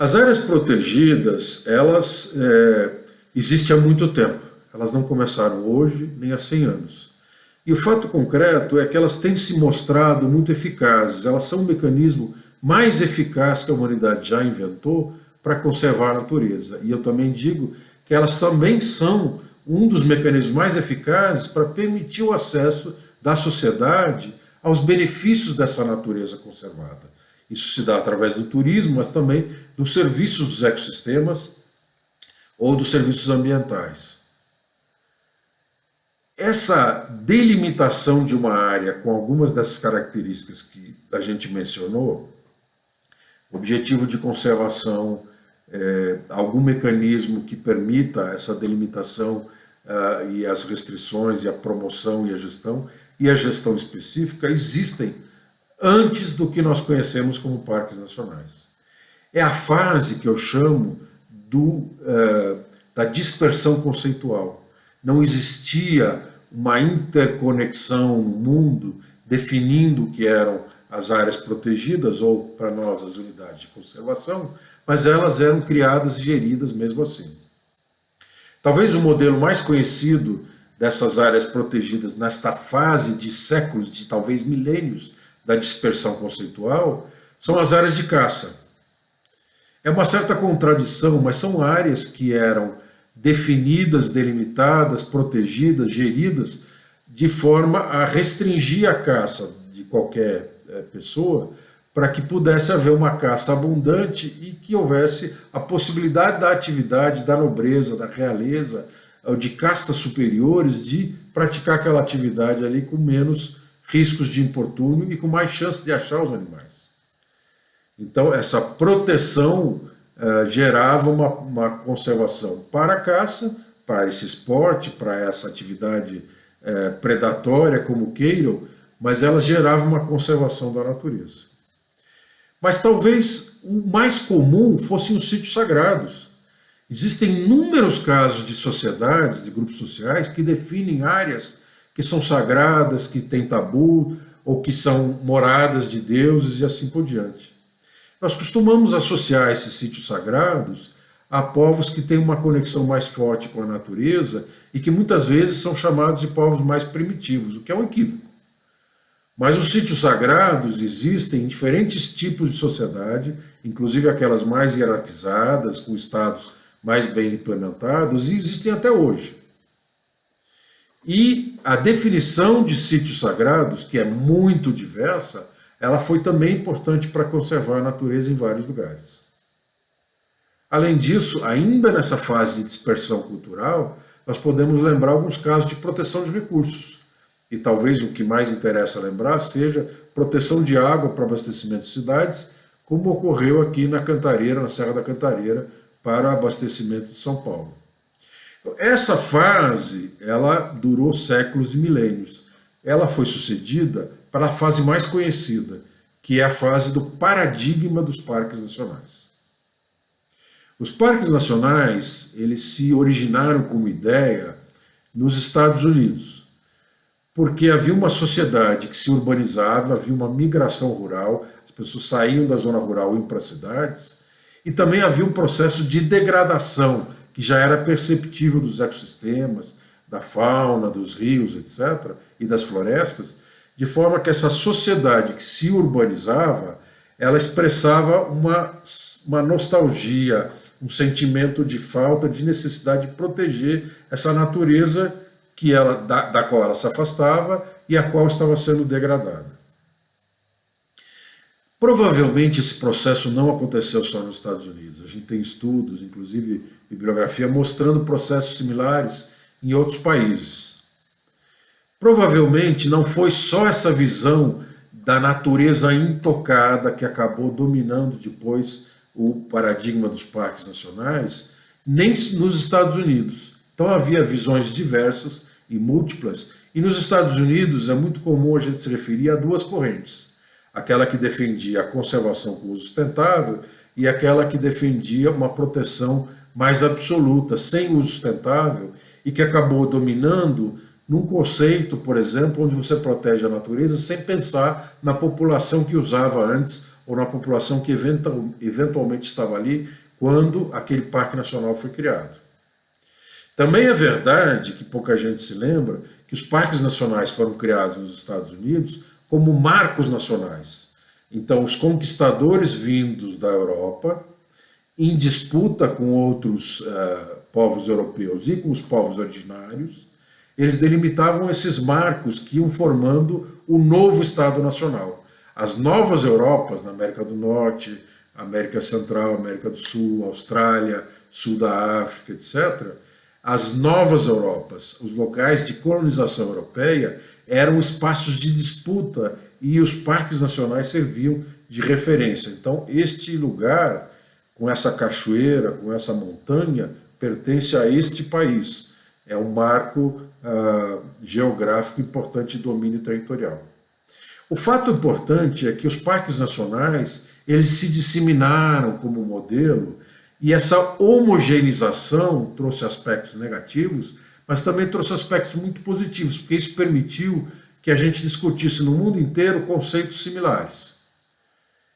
As áreas protegidas, elas existem há muito tempo. Elas não começaram hoje, nem há 100 anos. E o fato concreto é que elas têm se mostrado muito eficazes. Elas são um mecanismo mais eficaz que a humanidade já inventou para conservar a natureza. E eu também digo que elas também são um dos mecanismos mais eficazes para permitir o acesso da sociedade aos benefícios dessa natureza conservada. Isso se dá através do turismo, mas também dos serviços dos ecossistemas ou dos serviços ambientais. Essa delimitação de uma área com algumas dessas características que a gente mencionou, objetivo de conservação, algum mecanismo que permita essa delimitação e as restrições, e a promoção e a gestão específica, existem antes do que nós conhecemos como parques nacionais. É a fase que eu chamo da dispersão conceitual. Não existia uma interconexão no mundo definindo o que eram as áreas protegidas, ou para nós as unidades de conservação, mas elas eram criadas e geridas mesmo assim. Talvez o modelo mais conhecido dessas áreas protegidas nesta fase de séculos, de talvez milênios da dispersão conceitual, são as áreas de caça. É uma certa contradição, mas são áreas que eram definidas, delimitadas, protegidas, geridas, de forma a restringir a caça de qualquer pessoa, para que pudesse haver uma caça abundante e que houvesse a possibilidade da atividade, da nobreza, da realeza, ou de castas superiores, de praticar aquela atividade ali com menos riscos de importúnio e com mais chance de achar os animais. Então, essa proteção gerava uma conservação para a caça, para esse esporte, para essa atividade predatória, como queiram, mas ela gerava uma conservação da natureza. Mas talvez o mais comum fossem os sítios sagrados. Existem inúmeros casos de sociedades, de grupos sociais, que definem áreas que são sagradas, que têm tabu, ou que são moradas de deuses e assim por diante. Nós costumamos associar esses sítios sagrados a povos que têm uma conexão mais forte com a natureza e que muitas vezes são chamados de povos mais primitivos, o que é um equívoco. Mas os sítios sagrados existem em diferentes tipos de sociedade, inclusive aquelas mais hierarquizadas, com estados mais bem implementados, e existem até hoje. E a definição de sítios sagrados, que é muito diversa, ela foi também importante para conservar a natureza em vários lugares. Além disso, ainda nessa fase de dispersão cultural, nós podemos lembrar alguns casos de proteção de recursos. E talvez o que mais interessa lembrar seja proteção de água para abastecimento de cidades, como ocorreu aqui na Cantareira, na Serra da Cantareira, para abastecimento de São Paulo. Essa fase, ela durou séculos e milênios. Ela foi sucedida para a fase mais conhecida, que é a fase do paradigma dos parques nacionais. Os parques nacionais, eles se originaram como ideia nos Estados Unidos, porque havia uma sociedade que se urbanizava, havia uma migração rural, as pessoas saíam da zona rural e iam para as cidades, e também havia um processo de degradação, que já era perceptível dos ecossistemas, da fauna, dos rios, etc., e das florestas, de forma que essa sociedade que se urbanizava, ela expressava uma nostalgia, um sentimento de falta, de necessidade de proteger essa natureza da qual ela se afastava e a qual estava sendo degradada. Provavelmente esse processo não aconteceu só nos Estados Unidos. A gente tem estudos, inclusive bibliografia, mostrando processos similares em outros países. Provavelmente não foi só essa visão da natureza intocada que acabou dominando depois o paradigma dos parques nacionais, nem nos Estados Unidos. Então havia visões diversas e múltiplas, e nos Estados Unidos é muito comum a gente se referir a duas correntes. Aquela que defendia a conservação com uso sustentável e aquela que defendia uma proteção mais absoluta, sem uso sustentável, e que acabou dominando num conceito, por exemplo, onde você protege a natureza sem pensar na população que usava antes ou na população que eventualmente estava ali quando aquele parque nacional foi criado. Também é verdade, que pouca gente se lembra, que os parques nacionais foram criados nos Estados Unidos como marcos nacionais. Então, os conquistadores vindos da Europa, em disputa com outros povos europeus e com os povos originários, eles delimitavam esses marcos que iam formando o novo Estado Nacional. As novas Europas, na América do Norte, América Central, América do Sul, Austrália, Sul da África, etc., as novas Europas, os locais de colonização europeia, eram espaços de disputa e os parques nacionais serviam de referência. Então, este lugar, com essa cachoeira, com essa montanha, pertence a este país. É um marco geográfico importante de domínio territorial. O fato importante é que os parques nacionais, eles se disseminaram como modelo, e essa homogeneização trouxe aspectos negativos, mas também trouxe aspectos muito positivos, porque isso permitiu que a gente discutisse no mundo inteiro conceitos similares.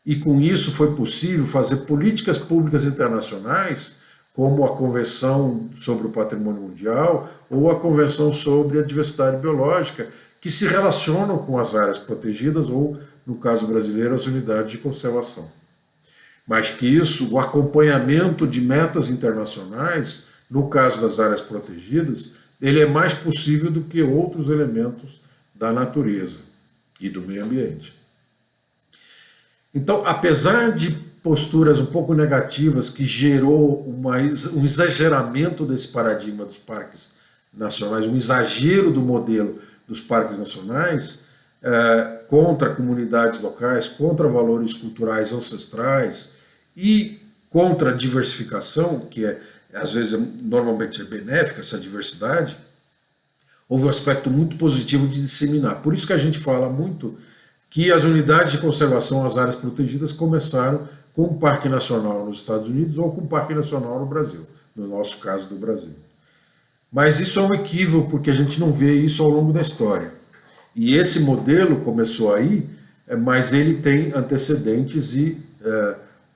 E com isso foi possível fazer políticas públicas internacionais, como a Convenção sobre o Patrimônio Mundial ou a Convenção sobre a Diversidade Biológica, que se relacionam com as áreas protegidas ou, no caso brasileiro, as unidades de conservação. Mais que isso, o acompanhamento de metas internacionais, no caso das áreas protegidas, ele é mais possível do que outros elementos da natureza e do meio ambiente. Então, apesar de posturas um pouco negativas que gerou um exageramento desse paradigma dos parques nacionais, um exagero do modelo dos parques nacionais, contra comunidades locais, contra valores culturais ancestrais e contra a diversificação, que às vezes normalmente é benéfica, essa diversidade, houve um aspecto muito positivo de disseminar. Por isso que a gente fala muito que as unidades de conservação, as áreas protegidas, começaram com um parque nacional nos Estados Unidos ou com um parque nacional no Brasil, no nosso caso do Brasil. Mas isso é um equívoco, porque a gente não vê isso ao longo da história. E esse modelo começou aí, mas ele tem antecedentes e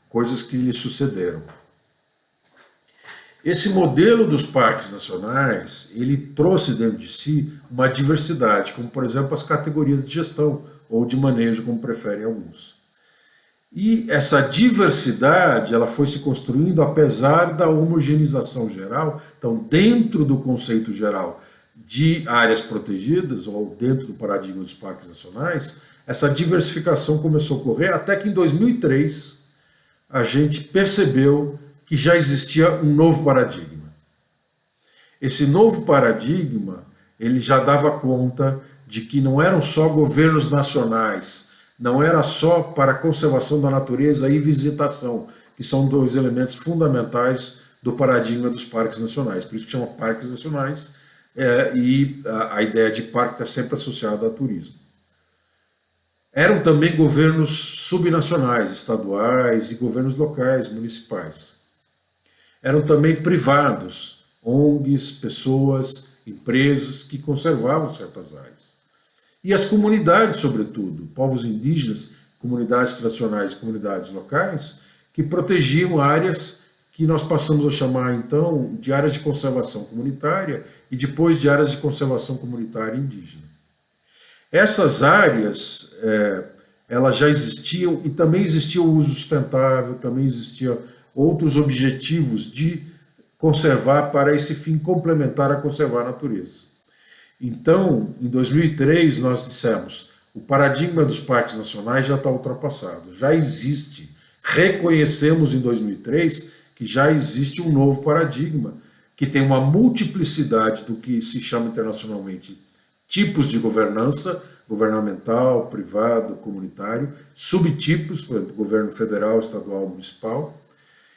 coisas que lhe sucederam. Esse modelo dos parques nacionais, ele trouxe dentro de si uma diversidade, como por exemplo as categorias de gestão ou de manejo, como preferem alguns. E essa diversidade, ela foi se construindo apesar da homogeneização geral. Então, dentro do conceito geral de áreas protegidas, ou dentro do paradigma dos parques nacionais, essa diversificação começou a ocorrer até que em 2003 a gente percebeu que já existia um novo paradigma. Esse novo paradigma, ele já dava conta de que não eram só governos nacionais, não era só para a conservação da natureza e visitação, que são dois elementos fundamentais do paradigma dos parques nacionais. Por isso que chama parques nacionais, e a ideia de parque está sempre associada a turismo. Eram também governos subnacionais, estaduais e governos locais, municipais. Eram também privados, ONGs, pessoas, empresas que conservavam certas áreas. E as comunidades, sobretudo, povos indígenas, comunidades tradicionais e comunidades locais, que protegiam áreas que nós passamos a chamar, então, de áreas de conservação comunitária e depois de áreas de conservação comunitária indígena. Essas áreas, elas já existiam e também existia o uso sustentável, também existiam outros objetivos de conservar para esse fim complementar a conservar a natureza. Então, em 2003, nós dissemos, o paradigma dos parques nacionais já está ultrapassado, já existe. Reconhecemos em 2003 que já existe um novo paradigma, que tem uma multiplicidade do que se chama internacionalmente tipos de governança, governamental, privado, comunitário, subtipos, por exemplo, governo federal, estadual, municipal,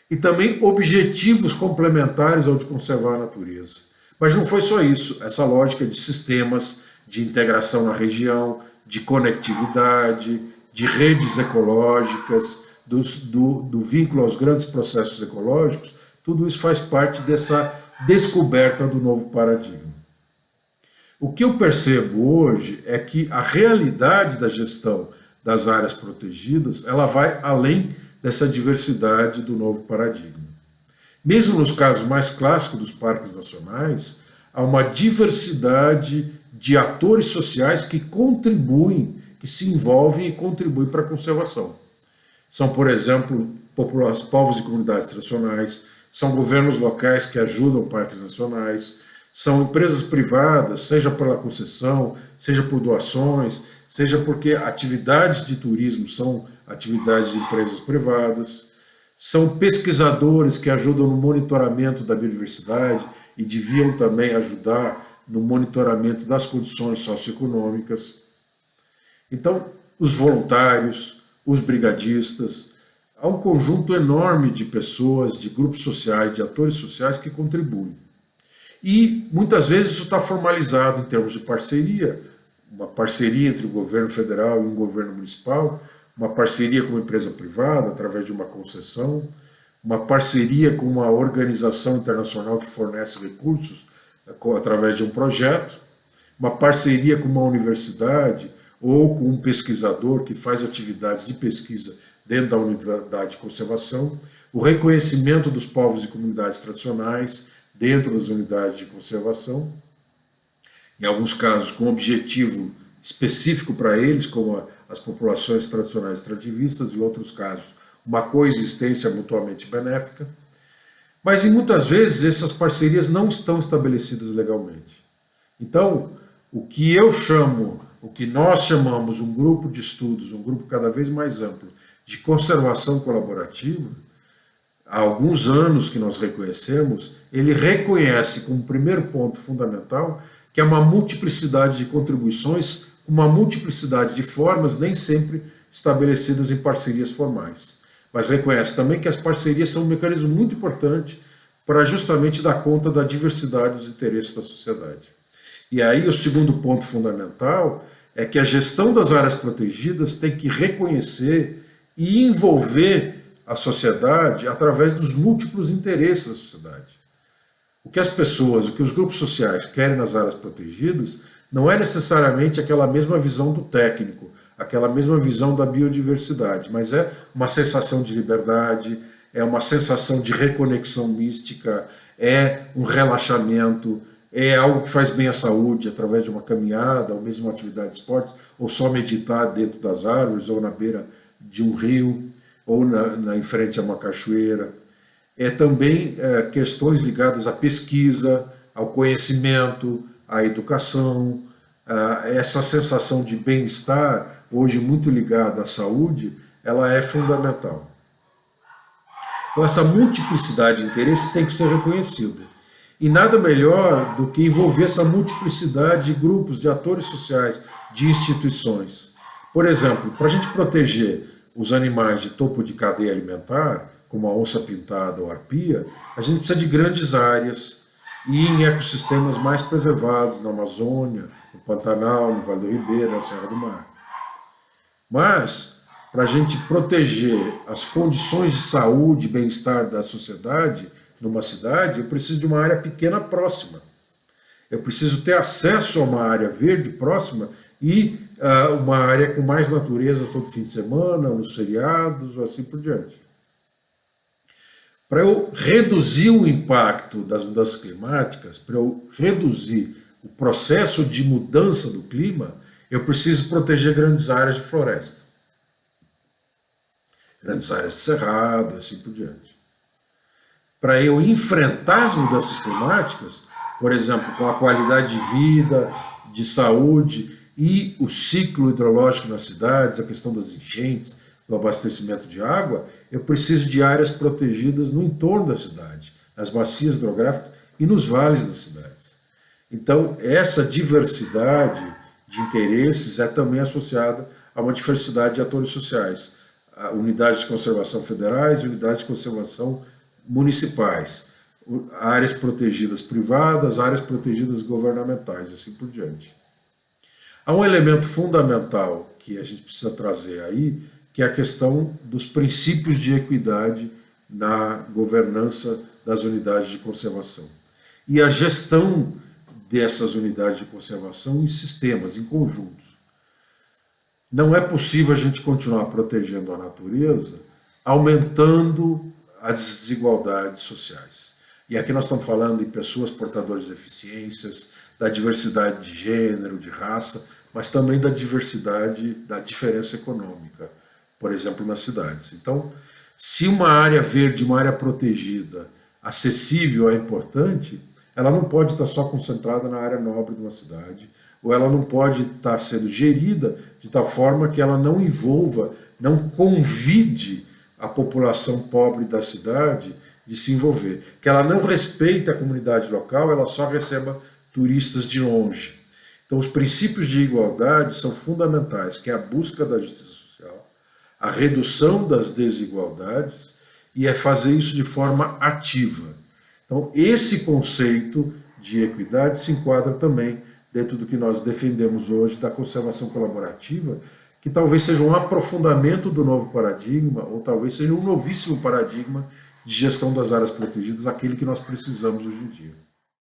e também objetivos complementares ao de conservar a natureza. Mas não foi só isso, essa lógica de sistemas, de integração na região, de conectividade, de redes ecológicas, do vínculo aos grandes processos ecológicos, tudo isso faz parte dessa descoberta do novo paradigma. O que eu percebo hoje é que a realidade da gestão das áreas protegidas, ela vai além dessa diversidade do novo paradigma. Mesmo nos casos mais clássicos dos parques nacionais, há uma diversidade de atores sociais que contribuem, que se envolvem e contribuem para a conservação. São, por exemplo, povos e comunidades tradicionais, são governos locais que ajudam parques nacionais, são empresas privadas, seja pela concessão, seja por doações, seja porque atividades de turismo são atividades de empresas privadas, são pesquisadores que ajudam no monitoramento da biodiversidade e deviam também ajudar no monitoramento das condições socioeconômicas. Então, os voluntários, os brigadistas, há um conjunto enorme de pessoas, de grupos sociais, de atores sociais que contribuem. E muitas vezes isso está formalizado em termos de parceria, uma parceria entre o governo federal e um governo municipal, uma parceria com uma empresa privada através de uma concessão, uma parceria com uma organização internacional que fornece recursos através de um projeto, uma parceria com uma universidade ou com um pesquisador que faz atividades de pesquisa dentro da unidade de conservação, o reconhecimento dos povos e comunidades tradicionais dentro das unidades de conservação, em alguns casos com objetivo específico para eles, como as populações tradicionais extrativistas, em outros casos uma coexistência mutuamente benéfica. Mas, muitas vezes, essas parcerias não estão estabelecidas legalmente. Então, o que nós chamamos um grupo de estudos, um grupo cada vez mais amplo, de conservação colaborativa, há alguns anos que nós reconhecemos, ele reconhece como primeiro ponto fundamental que é uma multiplicidade de contribuições, uma multiplicidade de formas, nem sempre estabelecidas em parcerias formais. Mas reconhece também que as parcerias são um mecanismo muito importante para justamente dar conta da diversidade dos interesses da sociedade. E aí o segundo ponto fundamental é que a gestão das áreas protegidas tem que reconhecer e envolver a sociedade através dos múltiplos interesses da sociedade. O que as pessoas, o que os grupos sociais querem nas áreas protegidas não é necessariamente aquela mesma visão do técnico, aquela mesma visão da biodiversidade, mas é uma sensação de liberdade, é uma sensação de reconexão mística, é um relaxamento, é algo que faz bem à saúde através de uma caminhada, ou mesmo uma atividade de esportes, ou só meditar dentro das árvores, ou na beira de um rio, ou em frente a uma cachoeira. É também questões ligadas à pesquisa, ao conhecimento, à educação, essa sensação de bem-estar, hoje muito ligada à saúde, ela é fundamental. Então essa multiplicidade de interesses tem que ser reconhecida. E nada melhor do que envolver essa multiplicidade de grupos, de atores sociais, de instituições. Por exemplo, para a gente proteger os animais de topo de cadeia alimentar, como a onça-pintada ou a arpia, a gente precisa de grandes áreas e em ecossistemas mais preservados, na Amazônia, no Pantanal, no Vale do Ribeira, na Serra do Mar. Mas, para a gente proteger as condições de saúde e bem-estar da sociedade numa cidade, eu preciso de uma área pequena próxima. Eu preciso ter acesso a uma área verde próxima e uma área com mais natureza todo fim de semana, nos feriados, ou assim por diante. Para eu reduzir o impacto das mudanças climáticas, para eu reduzir o processo de mudança do clima, eu preciso proteger grandes áreas de floresta. Grandes áreas de cerrado e assim por diante. Para eu enfrentar as mudanças climáticas, por exemplo, com a qualidade de vida, de saúde e o ciclo hidrológico nas cidades, a questão das enchentes, do abastecimento de água, eu preciso de áreas protegidas no entorno da cidade, nas bacias hidrográficas e nos vales das cidades. Então, essa diversidade de interesses é também associada a uma diversidade de atores sociais, unidades de conservação federais, unidades de conservação municipais, áreas protegidas privadas, áreas protegidas governamentais, e assim por diante. Há um elemento fundamental que a gente precisa trazer aí, que é a questão dos princípios de equidade na governança das unidades de conservação. E a gestão dessas unidades de conservação em sistemas, em conjuntos. não é possível a gente continuar protegendo a natureza aumentando as desigualdades sociais. E aqui nós estamos falando de pessoas portadoras de deficiências, da diversidade de gênero, de raça, mas também da diversidade, da diferença econômica, por exemplo, nas cidades. Então, se uma área verde, uma área protegida, acessível é importante, ela não pode estar só concentrada na área nobre de uma cidade, ou ela não pode estar sendo gerida de tal forma que ela não envolva, não convide a população pobre da cidade de se envolver, que ela não respeite a comunidade local, ela só receba turistas de longe. Então, os princípios de igualdade são fundamentais, que é a busca da justiça social, a redução das desigualdades e é fazer isso de forma ativa. Então, esse conceito de equidade se enquadra também dentro do que nós defendemos hoje da conservação colaborativa, que talvez seja um aprofundamento do novo paradigma, ou talvez seja um novíssimo paradigma de gestão das áreas protegidas, aquele que nós precisamos hoje em dia.